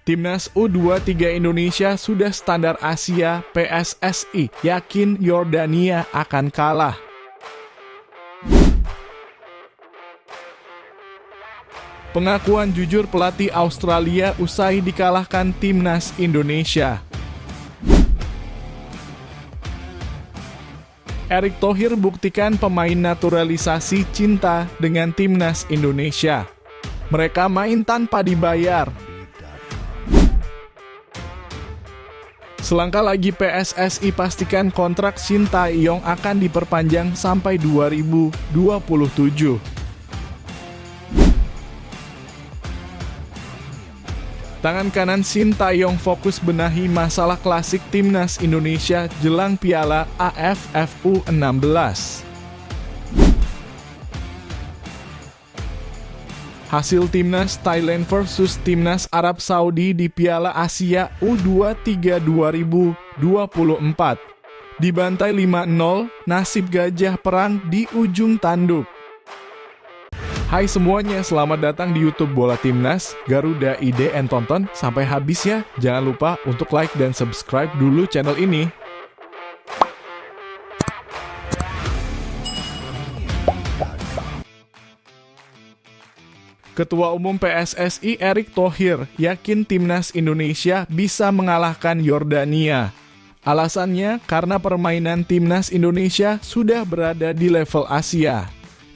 Timnas U23 Indonesia sudah standar Asia, PSSI yakin Yordania akan kalah. Pengakuan jujur pelatih Australia usai dikalahkan Timnas Indonesia. Erick Thohir buktikan pemain naturalisasi cinta dengan Timnas Indonesia. Mereka main tanpa dibayar. Selangkah lagi PSSI pastikan kontrak Shin Tae-yong akan diperpanjang sampai 2027. Tangan kanan Shin Tae-yong fokus benahi masalah klasik Timnas Indonesia jelang Piala AFF U16. Hasil Timnas Thailand versus Timnas Arab Saudi di Piala Asia U23 2024. Dibantai 5-0, nasib gajah perang di ujung tanduk. Hai semuanya, selamat datang di YouTube Bola Timnas, Garuda ID and tonton sampai habis ya. Jangan lupa untuk like dan subscribe dulu channel ini. Ketua Umum PSSI Erick Thohir yakin Timnas Indonesia bisa mengalahkan Yordania. Alasannya karena permainan Timnas Indonesia sudah berada di level Asia.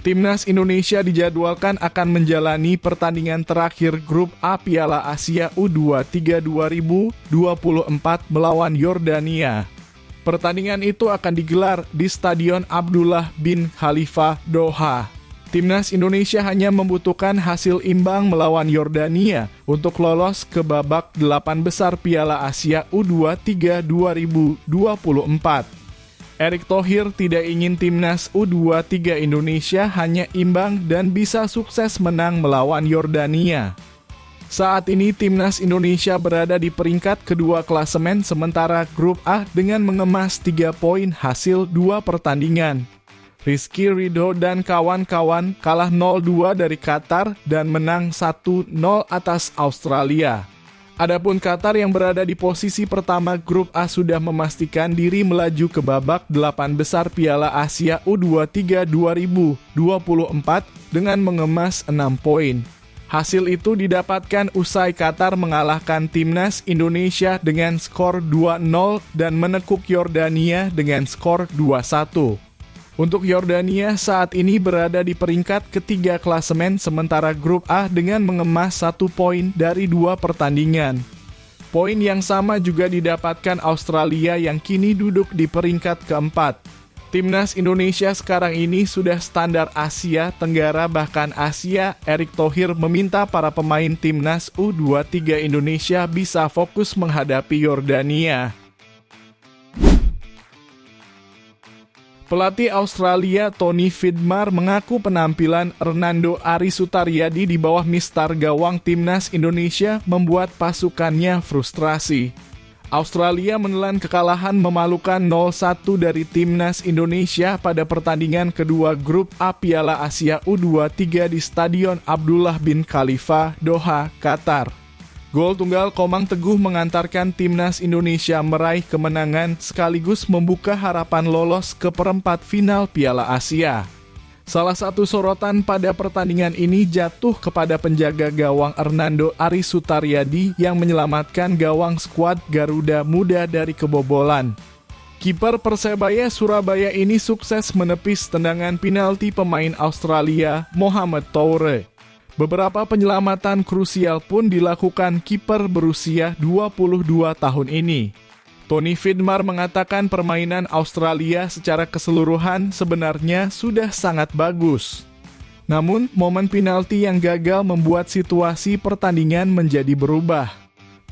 Timnas Indonesia dijadwalkan akan menjalani pertandingan terakhir Grup A Piala Asia U23 2024 melawan Yordania. Pertandingan itu akan digelar di Stadion Abdullah bin Khalifa, Doha. Timnas Indonesia hanya membutuhkan hasil imbang melawan Yordania untuk lolos ke babak 8 besar Piala Asia U23 2024. Erick Thohir tidak ingin Timnas U23 Indonesia hanya imbang dan bisa sukses menang melawan Yordania. Saat ini Timnas Indonesia berada di peringkat kedua klasemen sementara Grup A dengan mengemas 3 poin hasil 2 pertandingan. Rizky Ridho dan kawan-kawan kalah 0-2 dari Qatar dan menang 1-0 atas Australia. Adapun Qatar yang berada di posisi pertama Grup A sudah memastikan diri melaju ke babak 8 besar Piala Asia U23 2024 dengan mengemas 6 poin. Hasil itu didapatkan usai Qatar mengalahkan Timnas Indonesia dengan skor 2-0 dan menekuk Yordania dengan skor 2-1. Untuk Yordania saat ini berada di peringkat ketiga klasemen sementara Grup A dengan mengemas 1 poin dari 2 pertandingan. Poin yang sama juga didapatkan Australia yang kini duduk di peringkat keempat. Timnas Indonesia sekarang ini sudah standar Asia Tenggara bahkan Asia. Erick Thohir meminta para pemain Timnas U23 Indonesia bisa fokus menghadapi Yordania. Pelatih Australia Tony Fidmar mengaku penampilan Hernando Ari Sutariadi di bawah mistar gawang Timnas Indonesia membuat pasukannya frustrasi. Australia menelan kekalahan memalukan 0-1 dari Timnas Indonesia pada pertandingan kedua Grup A Piala Asia U23 di Stadion Abdullah bin Khalifa, Doha, Qatar. Gol tunggal Komang Teguh mengantarkan Timnas Indonesia meraih kemenangan sekaligus membuka harapan lolos ke perempat final Piala Asia. Salah satu sorotan pada pertandingan ini jatuh kepada penjaga gawang Hernando Ari Sutariadi yang menyelamatkan gawang skuad Garuda Muda dari kebobolan. Kiper Persebaya Surabaya ini sukses menepis tendangan penalti pemain Australia Mohamed Toure. Beberapa penyelamatan krusial pun dilakukan kiper berusia 22 tahun ini. Tony Fidmar mengatakan permainan Australia secara keseluruhan sebenarnya sudah sangat bagus. Namun, momen penalti yang gagal membuat situasi pertandingan menjadi berubah.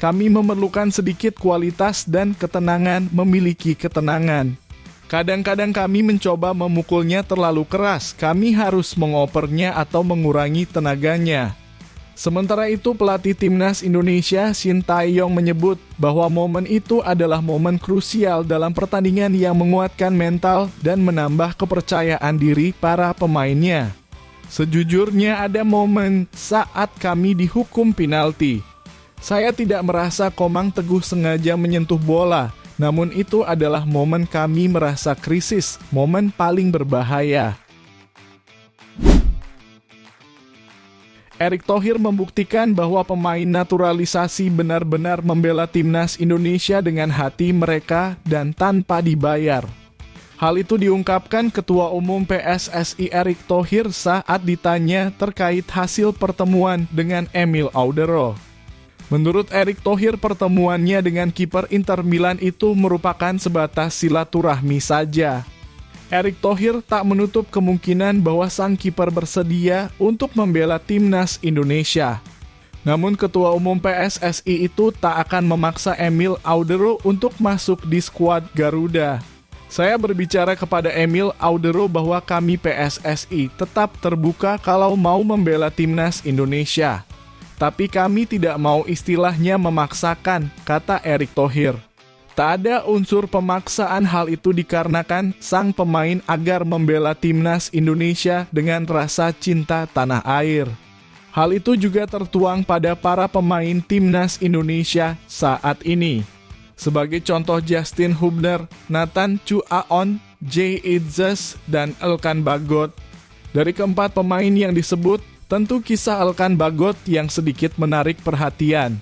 Kami memerlukan sedikit kualitas dan ketenangan memiliki ketenangan. Kadang-kadang kami mencoba memukulnya terlalu keras, kami harus mengopernya atau mengurangi tenaganya. Sementara itu pelatih Timnas Indonesia Shin Tae-yong menyebut bahwa momen itu adalah momen krusial dalam pertandingan yang menguatkan mental dan menambah kepercayaan diri para pemainnya. Sejujurnya ada momen saat kami dihukum penalti. Saya tidak merasa Komang Teguh sengaja menyentuh bola, namun itu adalah momen kami merasa krisis, momen paling berbahaya. Erick Thohir membuktikan bahwa pemain naturalisasi benar-benar membela timnas Indonesia dengan hati mereka dan tanpa dibayar. Hal itu diungkapkan Ketua Umum PSSI Erick Thohir saat ditanya terkait hasil pertemuan dengan Emil Audero. Menurut Erick Thohir, pertemuannya dengan kiper Inter Milan itu merupakan sebatas silaturahmi saja. Erick Thohir tak menutup kemungkinan bahwa sang kiper bersedia untuk membela timnas Indonesia. Namun Ketua Umum PSSI itu tak akan memaksa Emil Audero untuk masuk di skuad Garuda. Saya berbicara kepada Emil Audero bahwa kami PSSI tetap terbuka kalau mau membela timnas Indonesia. Tapi kami tidak mau istilahnya memaksakan, kata Erick Thohir. Tak ada unsur pemaksaan, hal itu dikarenakan sang pemain agar membela timnas Indonesia dengan rasa cinta tanah air. Hal itu juga tertuang pada para pemain timnas Indonesia saat ini. Sebagai contoh Justin Hubner, Nathan Chu Aon, Jay Itzes, dan Elkan Bagot. Dari keempat pemain yang disebut, tentu kisah Elkan Bagot yang sedikit menarik perhatian.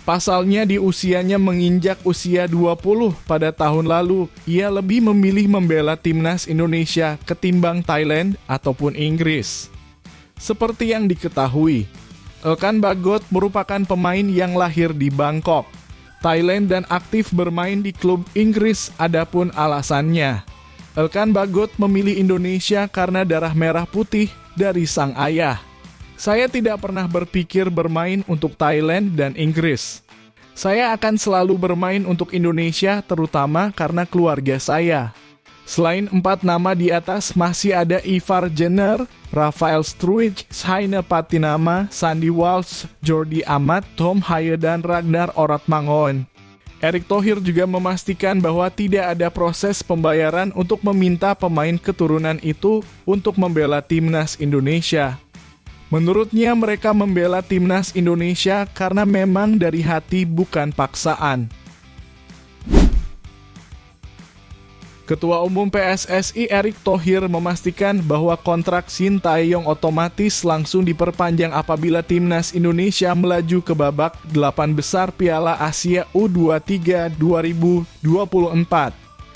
Pasalnya di usianya menginjak usia 20 pada tahun lalu, ia lebih memilih membela timnas Indonesia ketimbang Thailand ataupun Inggris. Seperti yang diketahui, Elkan Bagot merupakan pemain yang lahir di Bangkok, Thailand dan aktif bermain di klub Inggris. Adapun alasannya, Elkan Bagot memilih Indonesia karena darah merah putih dari sang ayah. Saya tidak pernah berpikir bermain untuk Thailand dan Inggris. Saya akan selalu bermain untuk Indonesia, terutama karena keluarga saya. Selain 4 nama di atas, masih ada Ivar Jenner, Rafael Struijk, Heine Patinama, Sandy Walsh, Jordi Amat, Tom Haye, dan Ragnar Oratmangoen. Erick Thohir juga memastikan bahwa tidak ada proses pembayaran untuk meminta pemain keturunan itu untuk membela timnas Indonesia. Menurutnya mereka membela timnas Indonesia karena memang dari hati, bukan paksaan. Ketua Umum PSSI Erick Thohir memastikan bahwa kontrak Shin Tae-yong otomatis langsung diperpanjang apabila timnas Indonesia melaju ke babak 8 besar Piala Asia U23 2024.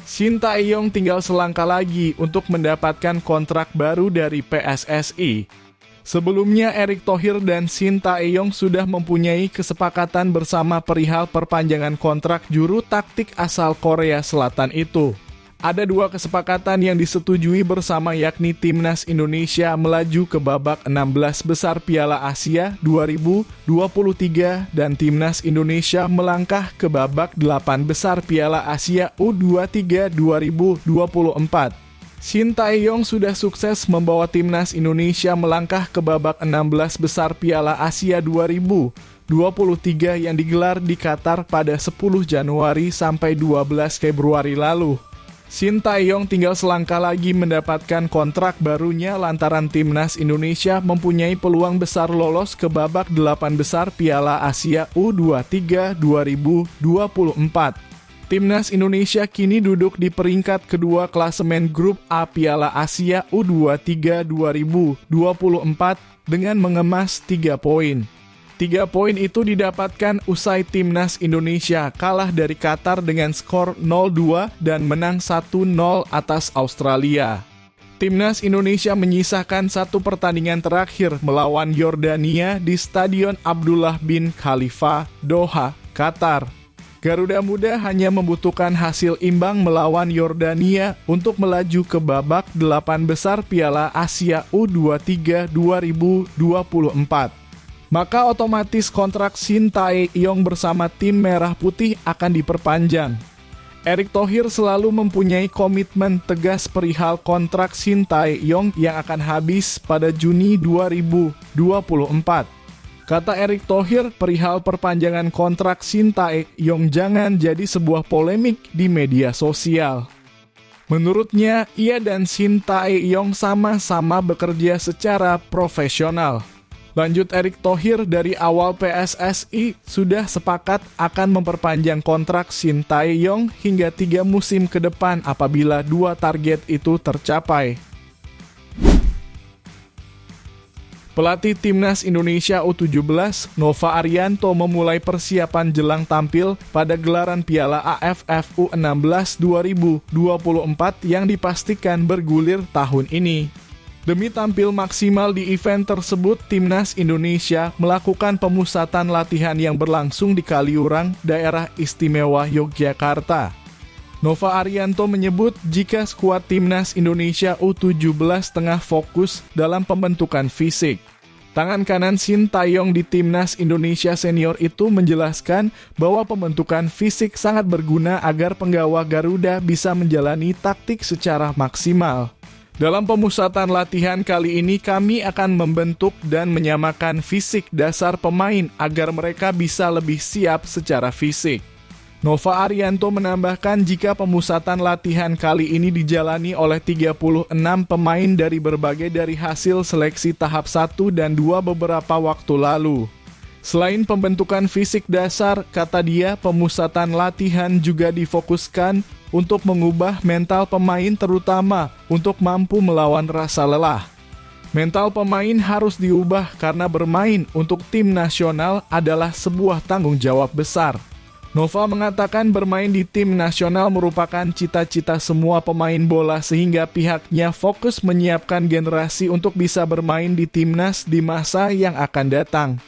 Shin Tae-yong tinggal selangkah lagi untuk mendapatkan kontrak baru dari PSSI. Sebelumnya, Erick Thohir dan Shin Tae-yong sudah mempunyai kesepakatan bersama perihal perpanjangan kontrak juru taktik asal Korea Selatan itu. Ada 2 kesepakatan yang disetujui bersama, yakni timnas Indonesia melaju ke babak 16 besar Piala Asia 2023 dan timnas Indonesia melangkah ke babak 8 besar Piala Asia U23 2024. Shin Tae-yong sudah sukses membawa timnas Indonesia melangkah ke babak 16 besar Piala Asia 2023 yang digelar di Qatar pada 10 Januari sampai 12 Februari lalu. Shin Tae-yong tinggal selangkah lagi mendapatkan kontrak barunya lantaran timnas Indonesia mempunyai peluang besar lolos ke babak 8 besar Piala Asia U23 2024. Timnas Indonesia kini duduk di peringkat kedua klasemen grup A Piala Asia U23 2024 dengan mengemas 3 poin. 3 poin itu didapatkan usai timnas Indonesia kalah dari Qatar dengan skor 0-2 dan menang 1-0 atas Australia. Timnas Indonesia menyisakan 1 pertandingan terakhir melawan Yordania di Stadion Abdullah bin Khalifa, Doha, Qatar. Garuda Muda hanya membutuhkan hasil imbang melawan Yordania untuk melaju ke babak 8 besar Piala Asia U23 2024. Maka otomatis kontrak Shin Tae-yong bersama tim Merah Putih akan diperpanjang. Erick Thohir selalu mempunyai komitmen tegas perihal kontrak Shin Tae-yong yang akan habis pada Juni 2024. Kata Erick Thohir, perihal perpanjangan kontrak Shin Tae-yong jangan jadi sebuah polemik di media sosial. Menurutnya, ia dan Shin Tae-yong sama-sama bekerja secara profesional. Lanjut, Erick Thohir dari awal PSSI sudah sepakat akan memperpanjang kontrak Shin Tae-yong hingga 3 musim ke depan apabila 2 target itu tercapai. Pelatih Timnas Indonesia U17, Nova Arianto memulai persiapan jelang tampil pada gelaran Piala AFF U16 2024 yang dipastikan bergulir tahun ini. Demi tampil maksimal di event tersebut, Timnas Indonesia melakukan pemusatan latihan yang berlangsung di Kaliurang, Daerah Istimewa Yogyakarta. Nova Arianto menyebut jika skuad Timnas Indonesia U17 tengah fokus dalam pembentukan fisik. Tangan kanan Shin Tae-yong di Timnas Indonesia Senior itu menjelaskan bahwa pembentukan fisik sangat berguna agar penggawa Garuda bisa menjalani taktik secara maksimal. Dalam pemusatan latihan kali ini kami akan membentuk dan menyamakan fisik dasar pemain agar mereka bisa lebih siap secara fisik. Nova Arianto menambahkan jika pemusatan latihan kali ini dijalani oleh 36 pemain dari hasil seleksi tahap 1 dan 2 beberapa waktu lalu. Selain pembentukan fisik dasar, kata dia, pemusatan latihan juga difokuskan untuk mengubah mental pemain terutama untuk mampu melawan rasa lelah. Mental pemain harus diubah karena bermain untuk tim nasional adalah sebuah tanggung jawab besar. Nova mengatakan bermain di tim nasional merupakan cita-cita semua pemain bola sehingga pihaknya fokus menyiapkan generasi untuk bisa bermain di timnas di masa yang akan datang.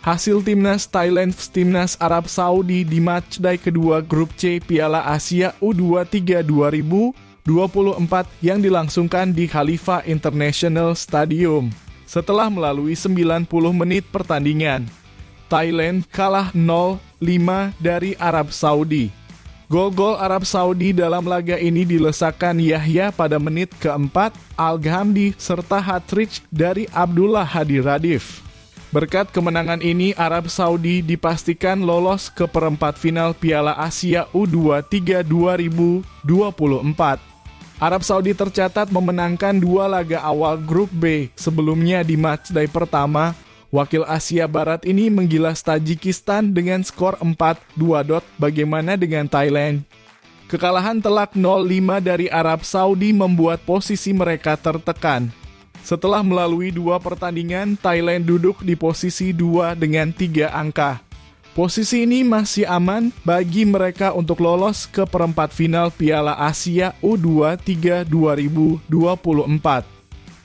Hasil timnas Thailand vs timnas Arab Saudi di matchday kedua grup C Piala Asia U23 2024 yang dilangsungkan di Khalifa International Stadium. Setelah melalui 90 menit pertandingan, Thailand kalah 0-5 dari Arab Saudi. Gol-gol Arab Saudi dalam laga ini dilesakan Yahya pada menit keempat, Al-Ghamdi, serta hat-trick dari Abdullah Hadi Radif. Berkat kemenangan ini, Arab Saudi dipastikan lolos ke perempat final Piala Asia U23 2024. Arab Saudi tercatat memenangkan 2 laga awal grup B. Sebelumnya di matchday pertama, wakil Asia Barat ini menggilas Tajikistan dengan skor 4-2. Bagaimana dengan Thailand? Kekalahan telak 0-5 dari Arab Saudi membuat posisi mereka tertekan. Setelah melalui 2 pertandingan, Thailand duduk di posisi 2 dengan 3 angka. Posisi ini masih aman bagi mereka untuk lolos ke perempat final Piala Asia U23 2024.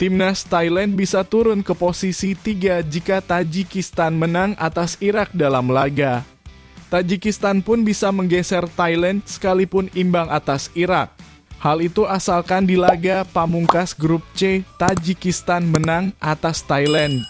Timnas Thailand bisa turun ke posisi 3 jika Tajikistan menang atas Irak dalam laga. Tajikistan pun bisa menggeser Thailand sekalipun imbang atas Irak. Hal itu asalkan di laga pamungkas grup C, Tajikistan menang atas Thailand.